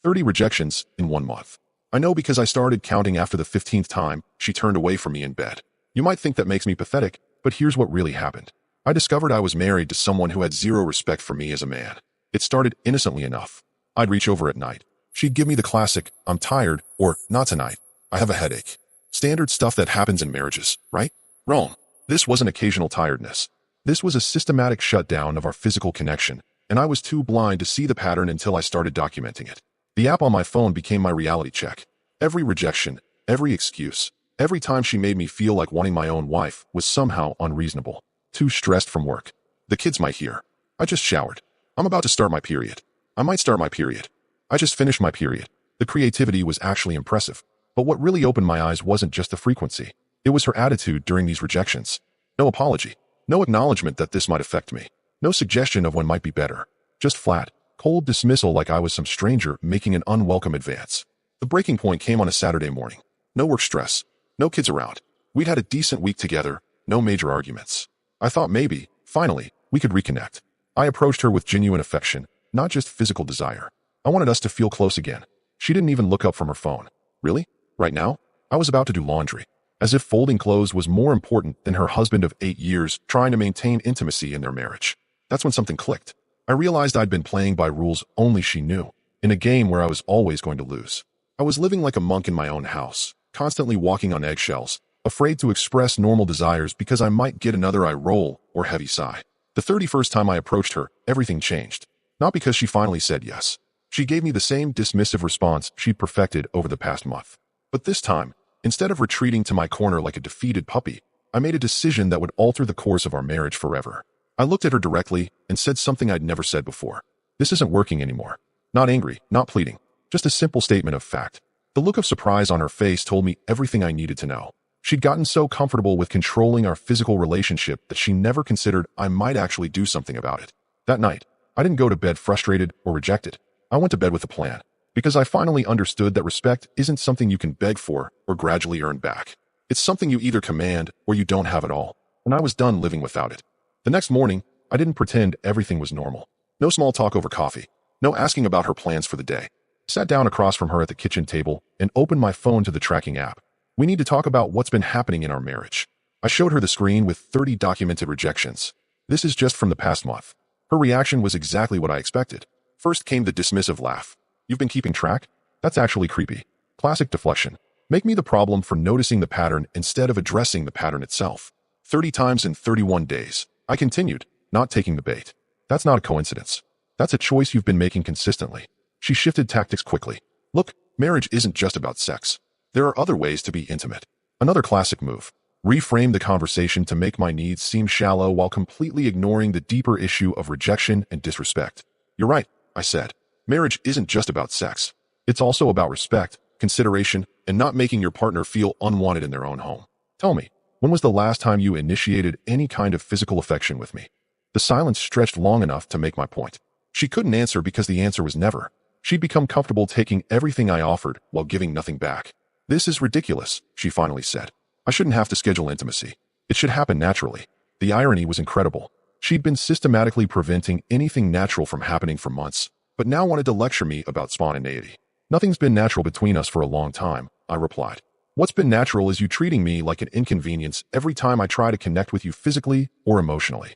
30 rejections in 1 month. I know because I started counting after the 15th time she turned away from me in bed. You might think that makes me pathetic, but here's what really happened. I discovered I was married to someone who had zero respect for me as a man. It started innocently enough. I'd reach over at night. She'd give me the classic, "I'm tired," or "Not tonight. I have a headache." Standard stuff that happens in marriages, right? Wrong. This wasn't occasional tiredness. This was a systematic shutdown of our physical connection, and I was too blind to see the pattern until I started documenting it. The app on my phone became my reality check. Every rejection, every excuse, every time she made me feel like wanting my own wife was somehow unreasonable. Too stressed from work. The kids might hear. I just showered. I'm about to start my period. I might start my period. I just finished my period. The creativity was actually impressive. But what really opened my eyes wasn't just the frequency. It was her attitude during these rejections. No apology. No acknowledgement that this might affect me. No suggestion of when might be better. Just flat, cold dismissal like I was some stranger making an unwelcome advance. The breaking point came on a Saturday morning. No work stress. No kids around. We'd had a decent week together. No major arguments. I thought maybe, finally, we could reconnect. I approached her with genuine affection, not just physical desire. I wanted us to feel close again. She didn't even look up from her phone. Really? Right now? I was about to do laundry. As if folding clothes was more important than her husband of 8 years trying to maintain intimacy in their marriage. That's when something clicked. I realized I'd been playing by rules only she knew, in a game where I was always going to lose. I was living like a monk in my own house, constantly walking on eggshells, afraid to express normal desires because I might get another eye roll or heavy sigh. The 31st time I approached her, everything changed. Not because she finally said yes. She gave me the same dismissive response she'd perfected over the past month. But this time, instead of retreating to my corner like a defeated puppy, I made a decision that would alter the course of our marriage forever. I looked at her directly and said something I'd never said before. This isn't working anymore. Not angry, not pleading. Just a simple statement of fact. The look of surprise on her face told me everything I needed to know. She'd gotten so comfortable with controlling our physical relationship that she never considered I might actually do something about it. That night, I didn't go to bed frustrated or rejected. I went to bed with a plan, because I finally understood that respect isn't something you can beg for or gradually earn back. It's something you either command or you don't have at all, and I was done living without it. The next morning, I didn't pretend everything was normal. No small talk over coffee. No asking about her plans for the day. Sat down across from her at the kitchen table and opened my phone to the tracking app. We need to talk about what's been happening in our marriage. I showed her the screen with 30 documented rejections. This is just from the past month. Her reaction was exactly what I expected. First came the dismissive laugh. You've been keeping track? That's actually creepy. Classic deflection. Make me the problem for noticing the pattern instead of addressing the pattern itself. 30 times in 31 days. I continued, not taking the bait. That's not a coincidence. That's a choice you've been making consistently. She shifted tactics quickly. Look, marriage isn't just about sex. There are other ways to be intimate. Another classic move. Reframe the conversation to make my needs seem shallow while completely ignoring the deeper issue of rejection and disrespect. You're right, I said. Marriage isn't just about sex. It's also about respect, consideration, and not making your partner feel unwanted in their own home. Tell me, when was the last time you initiated any kind of physical affection with me? The silence stretched long enough to make my point. She couldn't answer because the answer was never. She'd become comfortable taking everything I offered while giving nothing back. This is ridiculous, she finally said. I shouldn't have to schedule intimacy. It should happen naturally. The irony was incredible. She'd been systematically preventing anything natural from happening for months, but now wanted to lecture me about spontaneity. Nothing's been natural between us for a long time, I replied. What's been natural is you treating me like an inconvenience every time I try to connect with you physically or emotionally.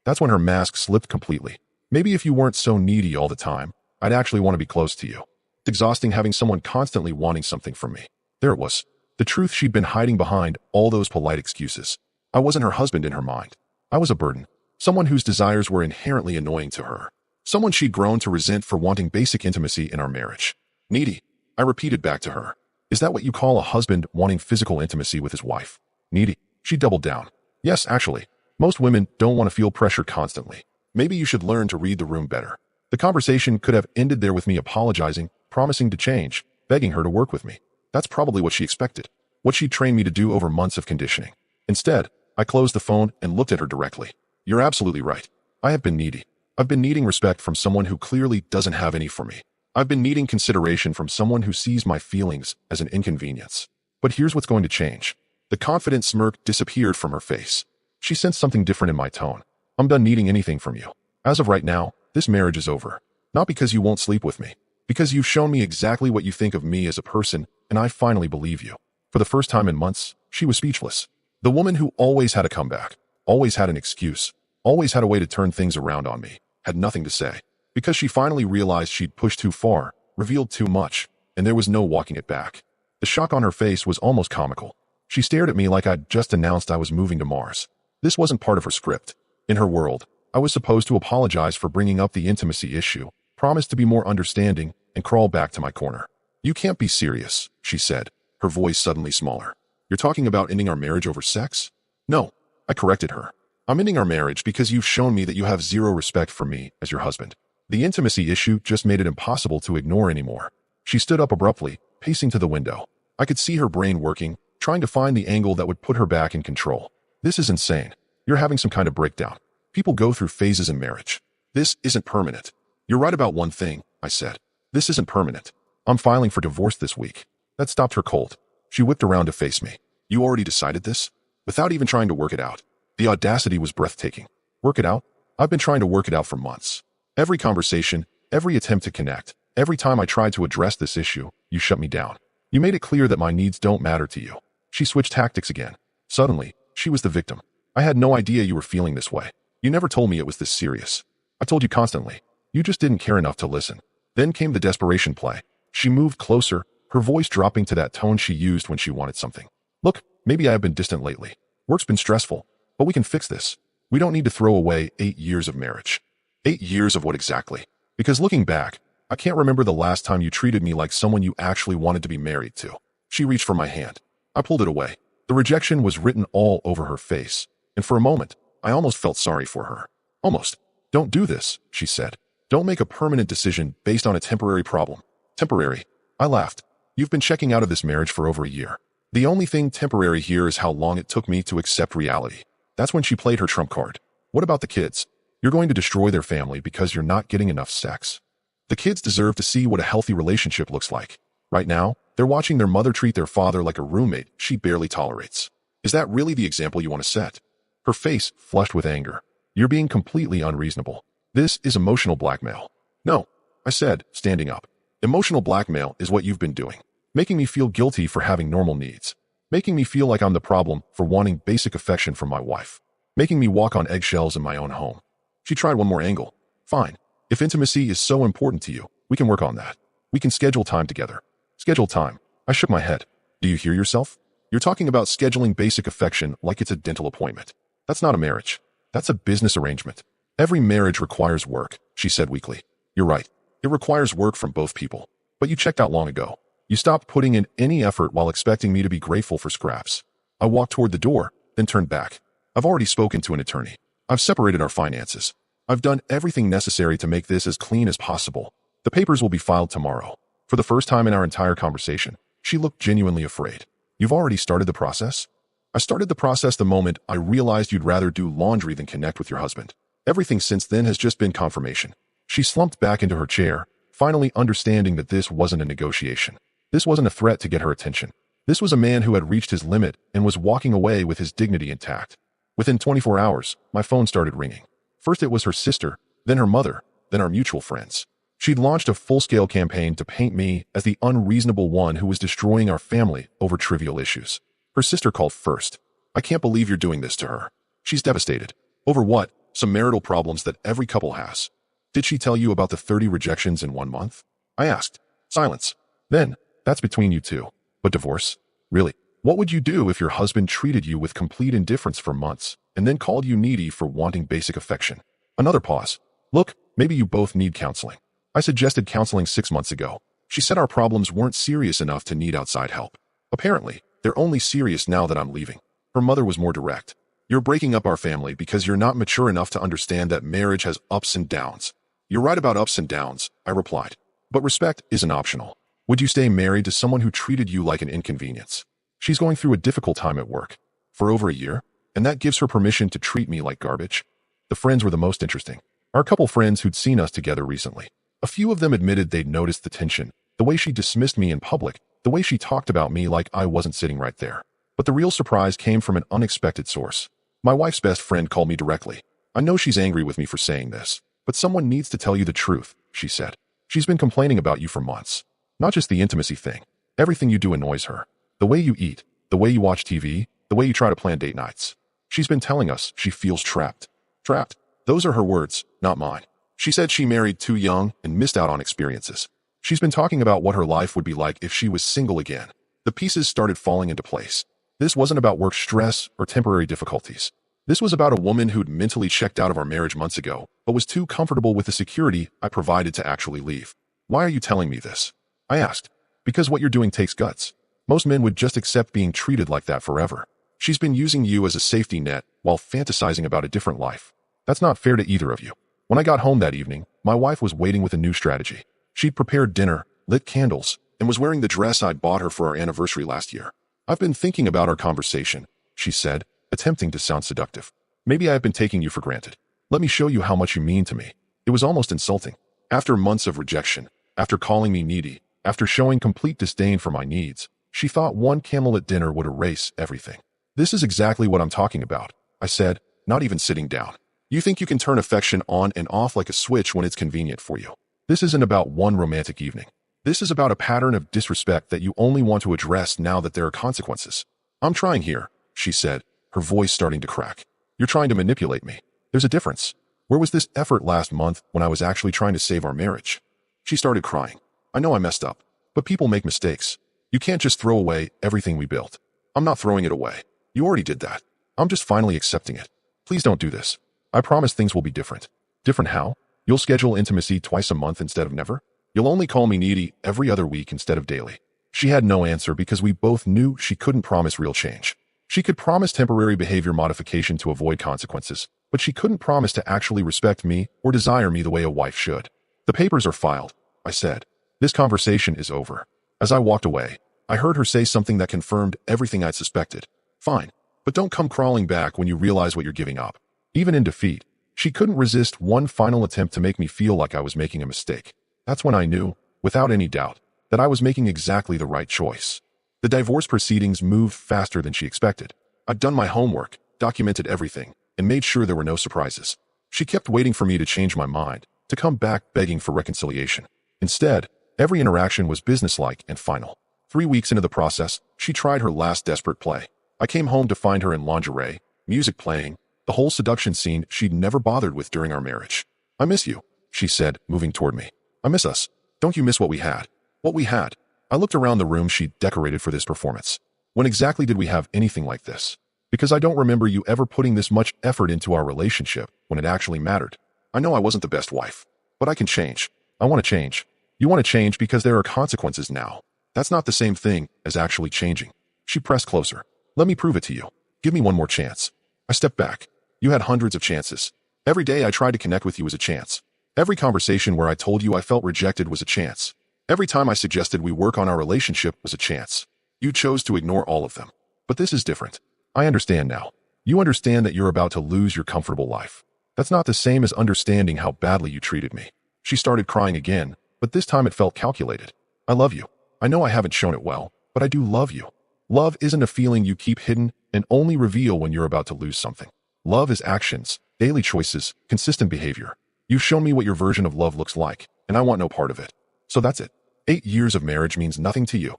That's when her mask slipped completely. Maybe if you weren't so needy all the time, I'd actually want to be close to you. It's exhausting having someone constantly wanting something from me. There it was. The truth she'd been hiding behind all those polite excuses. I wasn't her husband in her mind. I was a burden. Someone whose desires were inherently annoying to her. Someone she'd grown to resent for wanting basic intimacy in our marriage. Needy. I repeated back to her. Is that what you call a husband wanting physical intimacy with his wife? Needy. She doubled down. Yes, actually. Most women don't want to feel pressure constantly. Maybe you should learn to read the room better. The conversation could have ended there with me apologizing, promising to change, begging her to work with me. That's probably what she expected. What she'd trained me to do over months of conditioning. Instead, I closed the phone and looked at her directly. You're absolutely right. I have been needy. I've been needing respect from someone who clearly doesn't have any for me. I've been needing consideration from someone who sees my feelings as an inconvenience. But here's what's going to change. The confident smirk disappeared from her face. She sensed something different in my tone. I'm done needing anything from you. As of right now, this marriage is over. Not because you won't sleep with me, Because you've shown me exactly what you think of me as a person, and I finally believe you. For the first time in months, she was speechless. The woman who always had a comeback, always had an excuse, always had a way to turn things around on me, had nothing to say. Because she finally realized she'd pushed too far, revealed too much, and there was no walking it back. The shock on her face was almost comical. She stared at me like I'd just announced I was moving to Mars. This wasn't part of her script. In her world, I was supposed to apologize for bringing up the intimacy issue, promise to be more understanding, and crawl back to my corner. You can't be serious, she said, her voice suddenly smaller. You're talking about ending our marriage over sex? No, I corrected her. I'm ending our marriage because you've shown me that you have zero respect for me as your husband. The intimacy issue just made it impossible to ignore anymore. She stood up abruptly, pacing to the window. I could see her brain working, trying to find the angle that would put her back in control. This is insane. You're having some kind of breakdown. People go through phases in marriage. This isn't permanent. You're right about one thing, I said. This isn't permanent. I'm filing for divorce this week. That stopped her cold. She whipped around to face me. You already decided this? Without even trying to work it out. The audacity was breathtaking. Work it out? I've been trying to work it out for months. Every conversation, every attempt to connect, every time I tried to address this issue, you shut me down. You made it clear that my needs don't matter to you. She switched tactics again. Suddenly, she was the victim. I had no idea you were feeling this way. You never told me it was this serious. I told you constantly. You just didn't care enough to listen. Then came the desperation play. She moved closer, her voice dropping to that tone she used when she wanted something. Look, maybe I have been distant lately. Work's been stressful, but we can fix this. We don't need to throw away 8 years of marriage. 8 years of what exactly? Because looking back, I can't remember the last time you treated me like someone you actually wanted to be married to. She reached for my hand. I pulled it away. The rejection was written all over her face, and for a moment, I almost felt sorry for her. Almost. Don't do this, she said. Don't make a permanent decision based on a temporary problem. Temporary. I laughed. You've been checking out of this marriage for over a year. The only thing temporary here is how long it took me to accept reality. That's when she played her trump card. What about the kids? You're going to destroy their family because you're not getting enough sex. The kids deserve to see what a healthy relationship looks like. Right now, they're watching their mother treat their father like a roommate she barely tolerates. Is that really the example you want to set? Her face flushed with anger. You're being completely unreasonable. This is emotional blackmail. No, I said, standing up. Emotional blackmail is what you've been doing. Making me feel guilty for having normal needs. Making me feel like I'm the problem for wanting basic affection from my wife. Making me walk on eggshells in my own home. She tried one more angle. Fine. If intimacy is so important to you, we can work on that. We can schedule time together. Schedule time. I shook my head. Do you hear yourself? You're talking about scheduling basic affection like it's a dental appointment. That's not a marriage. That's a business arrangement. Every marriage requires work, she said weakly. You're right. It requires work from both people. But you checked out long ago. You stopped putting in any effort while expecting me to be grateful for scraps. I walked toward the door, then turned back. I've already spoken to an attorney. I've separated our finances. I've done everything necessary to make this as clean as possible. The papers will be filed tomorrow. For the first time in our entire conversation, she looked genuinely afraid. You've already started the process? I started the process the moment I realized you'd rather do laundry than connect with your husband. Everything since then has just been confirmation. She slumped back into her chair, finally understanding that this wasn't a negotiation. This wasn't a threat to get her attention. This was a man who had reached his limit and was walking away with his dignity intact. Within 24 hours, my phone started ringing. First it was her sister, then her mother, then our mutual friends. She'd launched a full-scale campaign to paint me as the unreasonable one who was destroying our family over trivial issues. Her sister called first. I can't believe you're doing this to her. She's devastated. Over what? Some marital problems that every couple has. Did she tell you about the 30 rejections in 1 month? I asked. Silence. Then, that's between you two. But divorce? Really? What would you do if your husband treated you with complete indifference for months and then called you needy for wanting basic affection? Another pause. Look, maybe you both need counseling. I suggested counseling 6 months ago. She said our problems weren't serious enough to need outside help. Apparently, they're only serious now that I'm leaving. Her mother was more direct. You're breaking up our family because you're not mature enough to understand that marriage has ups and downs. You're right about ups and downs, I replied. But respect isn't optional. Would you stay married to someone who treated you like an inconvenience? She's going through a difficult time at work. For over a year, and that gives her permission to treat me like garbage. The friends were the most interesting. Our couple friends who'd seen us together recently. A few of them admitted they'd noticed the tension, the way she dismissed me in public, the way she talked about me like I wasn't sitting right there. But the real surprise came from an unexpected source. My wife's best friend called me directly. I know she's angry with me for saying this, but someone needs to tell you the truth, she said. She's been complaining about you for months. Not just the intimacy thing. Everything you do annoys her. The way you eat, the way you watch TV, the way you try to plan date nights. She's been telling us she feels trapped. Trapped? Those are her words, not mine. She said she married too young and missed out on experiences. She's been talking about what her life would be like if she was single again. The pieces started falling into place. This wasn't about work stress or temporary difficulties. This was about a woman who'd mentally checked out of our marriage months ago, but was too comfortable with the security I provided to actually leave. Why are you telling me this? I asked. Because what you're doing takes guts. Most men would just accept being treated like that forever. She's been using you as a safety net while fantasizing about a different life. That's not fair to either of you. When I got home that evening, my wife was waiting with a new strategy. She'd prepared dinner, lit candles, and was wearing the dress I'd bought her for our anniversary last year. I've been thinking about our conversation, she said, attempting to sound seductive. Maybe I've been taking you for granted. Let me show you how much you mean to me. It was almost insulting. After months of rejection, after calling me needy, after showing complete disdain for my needs, she thought one candlelit dinner would erase everything. This is exactly what I'm talking about, I said, not even sitting down. You think you can turn affection on and off like a switch when it's convenient for you. This isn't about one romantic evening. This is about a pattern of disrespect that you only want to address now that there are consequences. I'm trying here, she said, her voice starting to crack. You're trying to manipulate me. There's a difference. Where was this effort last month when I was actually trying to save our marriage? She started crying. I know I messed up, but people make mistakes. You can't just throw away everything we built. I'm not throwing it away. You already did that. I'm just finally accepting it. Please don't do this. I promise things will be different. Different how? You'll schedule intimacy twice a month instead of never? You'll only call me needy every other week instead of daily. She had no answer because we both knew she couldn't promise real change. She could promise temporary behavior modification to avoid consequences, but she couldn't promise to actually respect me or desire me the way a wife should. The papers are filed, I said. This conversation is over. As I walked away, I heard her say something that confirmed everything I'd suspected. Fine, but don't come crawling back when you realize what you're giving up. Even in defeat, she couldn't resist one final attempt to make me feel like I was making a mistake. That's when I knew, without any doubt, that I was making exactly the right choice. The divorce proceedings moved faster than she expected. I'd done my homework, documented everything, and made sure there were no surprises. She kept waiting for me to change my mind, to come back begging for reconciliation. Instead, every interaction was businesslike and final. 3 weeks into the process, she tried her last desperate play. I came home to find her in lingerie, music playing, the whole seduction scene she'd never bothered with during our marriage. I miss you, she said, moving toward me. I miss us. Don't you miss what we had? What we had. I looked around the room she'd decorated for this performance. When exactly did we have anything like this? Because I don't remember you ever putting this much effort into our relationship when it actually mattered. I know I wasn't the best wife, but I can change. I want to change. You want to change because there are consequences now. That's not the same thing as actually changing. She pressed closer. Let me prove it to you. Give me one more chance. I stepped back. You had hundreds of chances. Every day I tried to connect with you was a chance. Every conversation where I told you I felt rejected was a chance. Every time I suggested we work on our relationship was a chance. You chose to ignore all of them. But this is different. I understand now. You understand that you're about to lose your comfortable life. That's not the same as understanding how badly you treated me. She started crying again, but this time it felt calculated. I love you. I know I haven't shown it well, but I do love you. Love isn't a feeling you keep hidden and only reveal when you're about to lose something. Love is actions, daily choices, consistent behavior. You've shown me what your version of love looks like, and I want no part of it. So that's it. 8 years of marriage means nothing to you.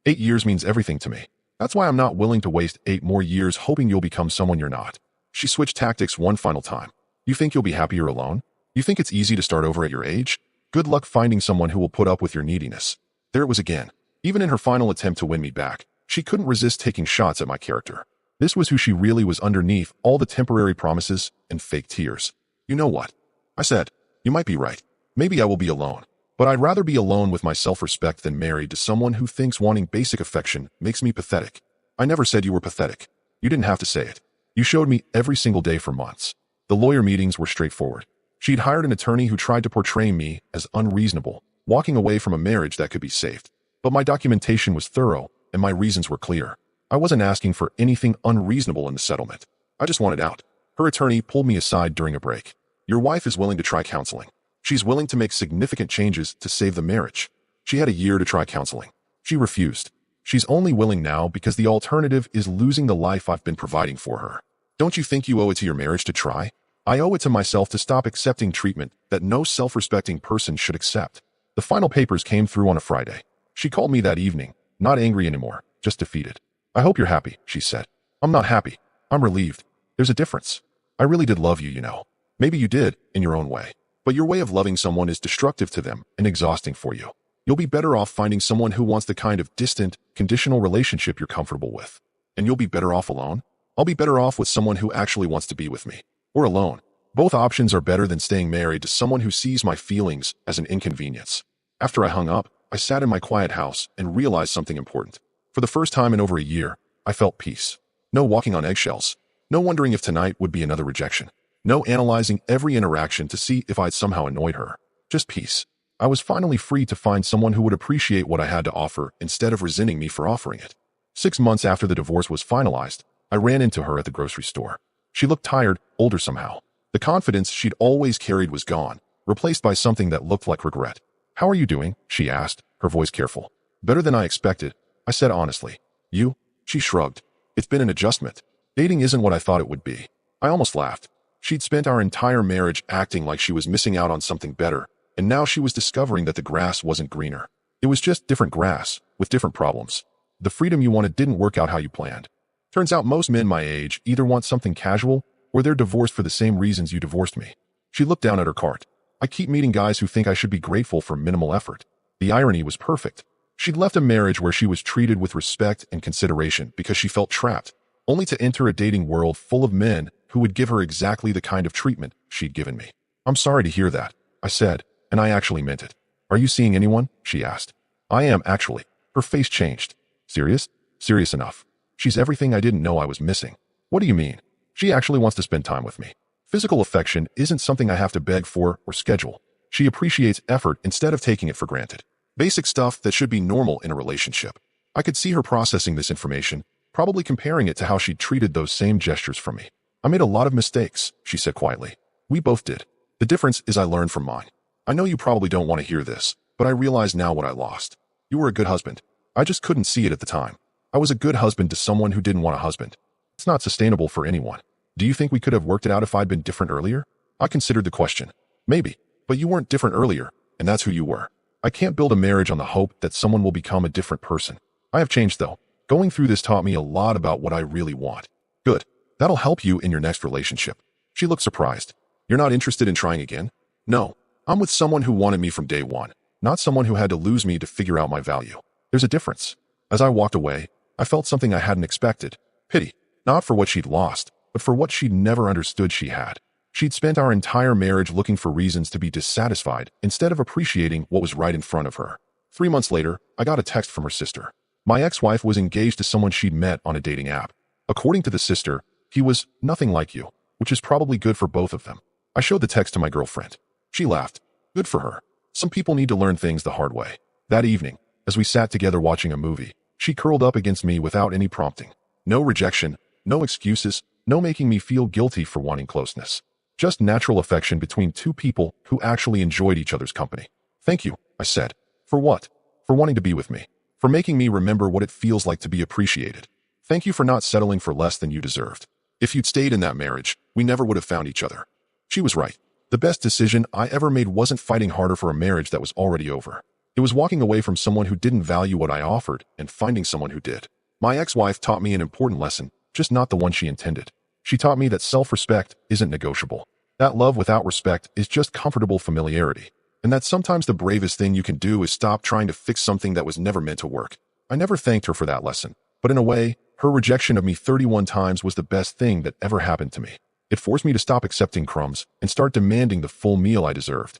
8 years means everything to me. That's why I'm not willing to waste 8 more years hoping you'll become someone you're not. She switched tactics one final time. You think you'll be happier alone? You think it's easy to start over at your age? Good luck finding someone who will put up with your neediness. There it was again. Even in her final attempt to win me back, she couldn't resist taking shots at my character. This was who she really was underneath all the temporary promises and fake tears. You know what? I said, you might be right. Maybe I will be alone. But I'd rather be alone with my self-respect than married to someone who thinks wanting basic affection makes me pathetic. I never said you were pathetic. You didn't have to say it. You showed me every single day for months. The lawyer meetings were straightforward. She'd hired an attorney who tried to portray me as unreasonable, walking away from a marriage that could be saved. But my documentation was thorough, and my reasons were clear. I wasn't asking for anything unreasonable in the settlement. I just wanted out. Her attorney pulled me aside during a break. Your wife is willing to try counseling. She's willing to make significant changes to save the marriage. She had a year to try counseling. She refused. She's only willing now because the alternative is losing the life I've been providing for her. Don't you think you owe it to your marriage to try? I owe it to myself to stop accepting treatment that no self-respecting person should accept. The final papers came through on a Friday. She called me that evening, not angry anymore, just defeated. "I hope you're happy," she said. "I'm not happy. I'm relieved. There's a difference. I really did love you, you know. Maybe you did, in your own way. But your way of loving someone is destructive to them and exhausting for you. You'll be better off finding someone who wants the kind of distant, conditional relationship you're comfortable with. And you'll be better off alone. I'll be better off with someone who actually wants to be with me. Or alone. Both options are better than staying married to someone who sees my feelings as an inconvenience." After I hung up, I sat in my quiet house and realized something important. For the first time in over a year, I felt peace. No walking on eggshells. No wondering if tonight would be another rejection. No analyzing every interaction to see if I'd somehow annoyed her. Just peace. I was finally free to find someone who would appreciate what I had to offer instead of resenting me for offering it. 6 months after the divorce was finalized, I ran into her at the grocery store. She looked tired, older somehow. The confidence she'd always carried was gone, replaced by something that looked like regret. "How are you doing?" she asked, her voice careful. "Better than I expected," I said honestly. "You?" She shrugged. "It's been an adjustment. Dating isn't what I thought it would be." I almost laughed. She'd spent our entire marriage acting like she was missing out on something better, and now she was discovering that the grass wasn't greener. It was just different grass, with different problems. The freedom you wanted didn't work out how you planned. Turns out most men my age either want something casual, or they're divorced for the same reasons you divorced me. She looked down at her cart. "I keep meeting guys who think I should be grateful for minimal effort." The irony was perfect. She'd left a marriage where she was treated with respect and consideration because she felt trapped, only to enter a dating world full of men who would give her exactly the kind of treatment she'd given me. "I'm sorry to hear that," I said, and I actually meant it. "Are you seeing anyone?" she asked. "I am, actually." Her face changed. "Serious?" "Serious enough. She's everything I didn't know I was missing." "What do you mean?" "She actually wants to spend time with me. Physical affection isn't something I have to beg for or schedule. She appreciates effort instead of taking it for granted. Basic stuff that should be normal in a relationship." I could see her processing this information, probably comparing it to how she'd treated those same gestures from me. "I made a lot of mistakes," she said quietly. "We both did. The difference is I learned from mine. I know you probably don't want to hear this, but I realize now what I lost. You were a good husband. I just couldn't see it at the time. I was a good husband to someone who didn't want a husband. It's not sustainable for anyone. Do you think we could have worked it out if I'd been different earlier?" I considered the question. "Maybe, but you weren't different earlier, and that's who you were. I can't build a marriage on the hope that someone will become a different person. I have changed, though. Going through this taught me a lot about what I really want." "Good. That'll help you in your next relationship." She looked surprised. "You're not interested in trying again?" "No. I'm with someone who wanted me from day one, not someone who had to lose me to figure out my value. There's a difference." As I walked away, I felt something I hadn't expected. Pity. Not for what she'd lost, but for what she'd never understood she had. She'd spent our entire marriage looking for reasons to be dissatisfied instead of appreciating what was right in front of her. 3 months later, I got a text from her sister. My ex-wife was engaged to someone she'd met on a dating app. According to the sister, he was nothing like you, which is probably good for both of them. I showed the text to my girlfriend. She laughed. Good for her. Some people need to learn things the hard way. That evening, as we sat together watching a movie, she curled up against me without any prompting. No rejection, no excuses, no making me feel guilty for wanting closeness. Just natural affection between two people who actually enjoyed each other's company. "Thank you," I said. "For what?" "For wanting to be with me. For making me remember what it feels like to be appreciated. Thank you for not settling for less than you deserved. If you'd stayed in that marriage, we never would have found each other." She was right. The best decision I ever made wasn't fighting harder for a marriage that was already over. It was walking away from someone who didn't value what I offered and finding someone who did. My ex-wife taught me an important lesson, just not the one she intended. She taught me that self-respect isn't negotiable. That love without respect is just comfortable familiarity. And that sometimes the bravest thing you can do is stop trying to fix something that was never meant to work. I never thanked her for that lesson. But in a way, her rejection of me 31 times was the best thing that ever happened to me. It forced me to stop accepting crumbs and start demanding the full meal I deserved.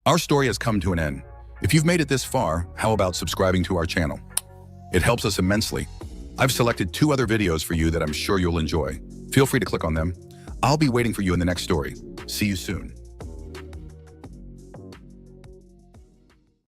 Our story has come to an end. If you've made it this far, how about subscribing to our channel? It helps us immensely. I've selected 2 other videos for you that I'm sure you'll enjoy. Feel free to click on them. I'll be waiting for you in the next story. See you soon.